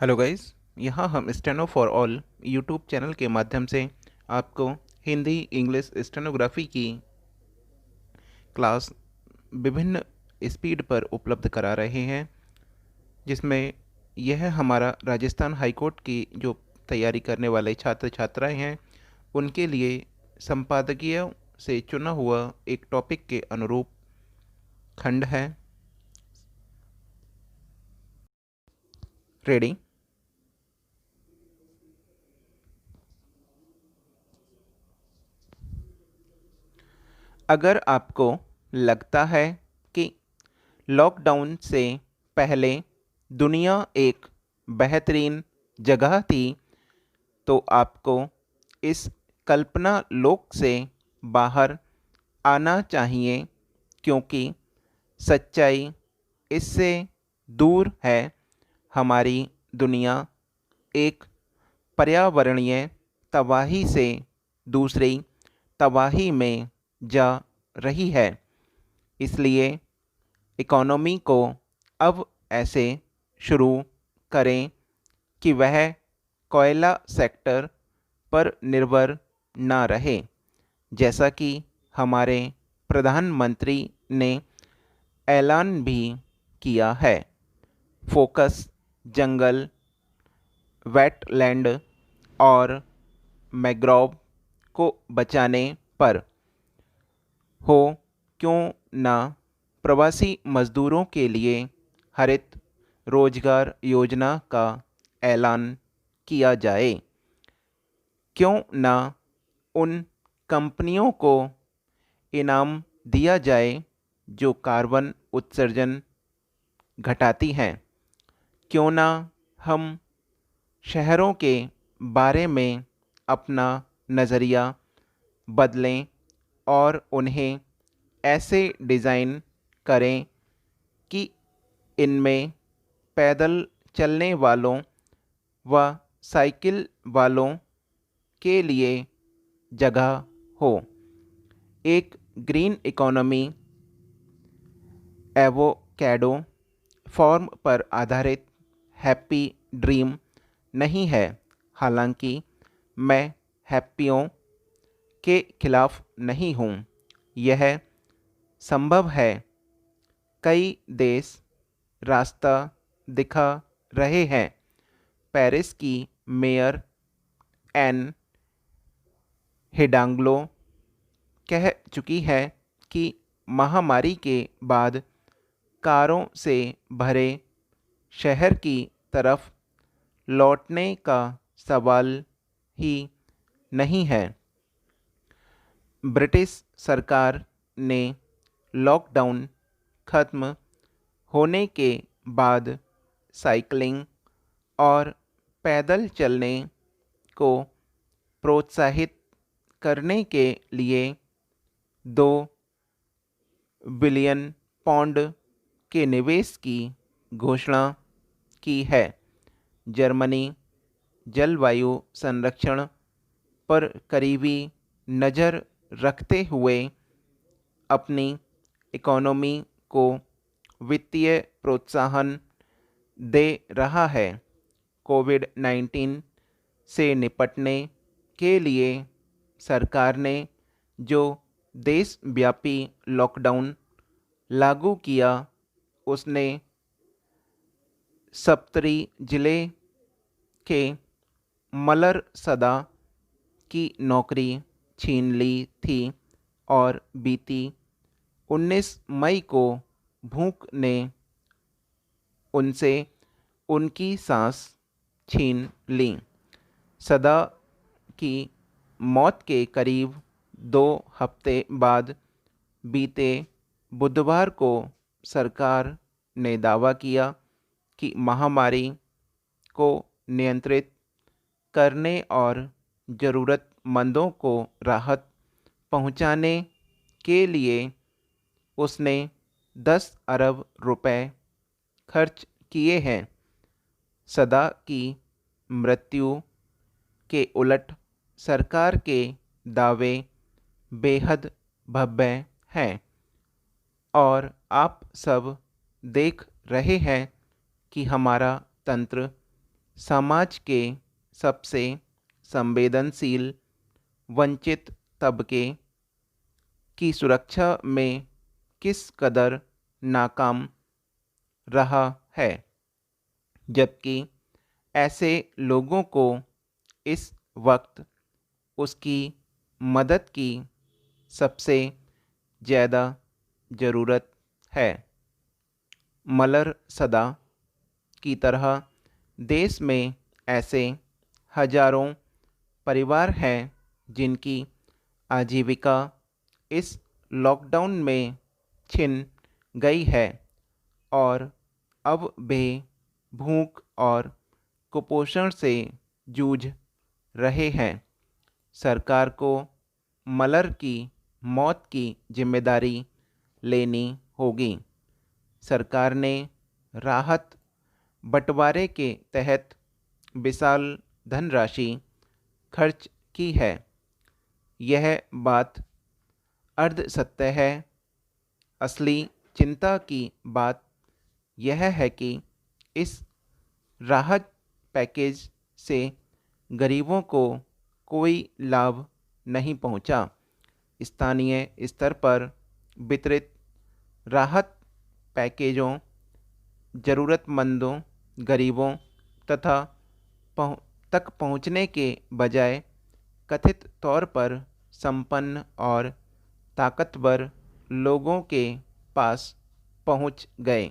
Hello guys. यहाँ हम steno for all YouTube channel के माध्यम से आपको हिंदी इंग्लिश स्टेनोग्राफी की क्लास विभिन्न स्पीड पर उपलब्ध करा रहे हैं, जिसमें यह हमारा राजस्थान हाई कोर्ट की जो तैयारी करने वाले छात्र छात्राएं हैं उनके लिए संपादकीय से चुना हुआ एक टॉपिक के अनुरूप खंड है। रेडी। अगर आपको लगता है कि लॉकडाउन से पहले दुनिया एक बेहतरीन जगह थी, तो आपको इस कल्पना लोक से बाहर आना चाहिए, क्योंकि सच्चाई इससे दूर है। हमारी दुनिया एक पर्यावरणीय तबाही से दूसरी तबाही में जा रही है। इसलिए इकोनॉमी को अब ऐसे शुरू करें कि वह कोयला सेक्टर पर निर्भर ना रहे, जैसा कि हमारे प्रधानमंत्री ने ऐलान भी किया है। फोकस जंगल, वेटलैंड और मैंग्रोव को बचाने पर हो, क्यों ना प्रवासी मजदूरों के लिए हरित रोजगार योजना का ऐलान किया जाए। क्यों ना उन कंपनियों को इनाम दिया जाए जो कार्बन उत्सर्जन घटाती हैं। क्यों ना हम शहरों के बारे में अपना नज़रिया बदलें और उन्हें ऐसे डिज़ाइन करें कि इनमें पैदल चलने वालों व साइकिल वालों के लिए जगह हो। एक ग्रीन इकोनॉमी एवोकैडो फॉर्म पर आधारित हैप्पी ड्रीम नहीं है। हालांकि मैं हैप्पियों के खिलाफ नहीं हूँ। यह संभव है। कई देश रास्ता दिखा रहे हैं। पेरिस की मेयर एन हिडांग्लो कह चुकी है कि महामारी के बाद कारों से भरे शहर की तरफ लौटने का सवाल ही नहीं है। ब्रिटिश सरकार ने लॉकडाउन खत्म होने के बाद साइकिलिंग और पैदल चलने को प्रोत्साहित करने के लिए 2 बिलियन पाउंड के निवेश की घोषणा की है। जर्मनी जलवायु संरक्षण पर करीबी नज़र रखते हुए अपनी इकोनॉमी को वित्तीय प्रोत्साहन दे रहा है। कोविड-19 से निपटने के लिए सरकार ने जो देशव्यापी लॉकडाउन लागू किया, उसने सप्तरी जिले के मलर सदा की नौकरी छीन ली थी और बीती 19 मई को भूख ने उनसे उनकी सांस छीन ली। सदा की मौत के करीब 2 हफ्ते बाद बीते बुधवार को सरकार ने दावा किया कि महामारी को नियंत्रित करने और ज़रूरतमंदों को राहत पहुंचाने के लिए उसने 10 अरब रुपए खर्च किए हैं। सदा की मृत्यु के उलट सरकार के दावे बेहद भव्य हैं और आप सब देख रहे हैं कि हमारा तंत्र समाज के सबसे संवेदनशील वंचित तबके की सुरक्षा में किस कदर नाकाम रहा है, जबकि ऐसे लोगों को इस वक्त उसकी मदद की सबसे ज़्यादा ज़रूरत है। मलर सदा की तरह देश में ऐसे हजारों परिवार हैं जिनकी आजीविका इस लॉकडाउन में छिन गई है और अब वे भूख और कुपोषण से जूझ रहे हैं। सरकार को मलर की मौत की जिम्मेदारी लेनी होगी। सरकार ने राहत बंटवारे के तहत विशाल धनराशि खर्च की है। यह बात अर्ध सत्य है। असली चिंता की बात यह है कि इस राहत पैकेज से गरीबों को कोई लाभ नहीं पहुंचा। स्थानीय स्तर पर वितरित राहत पैकेजों ज़रूरतमंदों, गरीबों तथा तक पहुंचने के बजाय कथित तौर पर संपन्न और ताकतवर लोगों के पास पहुंच गए।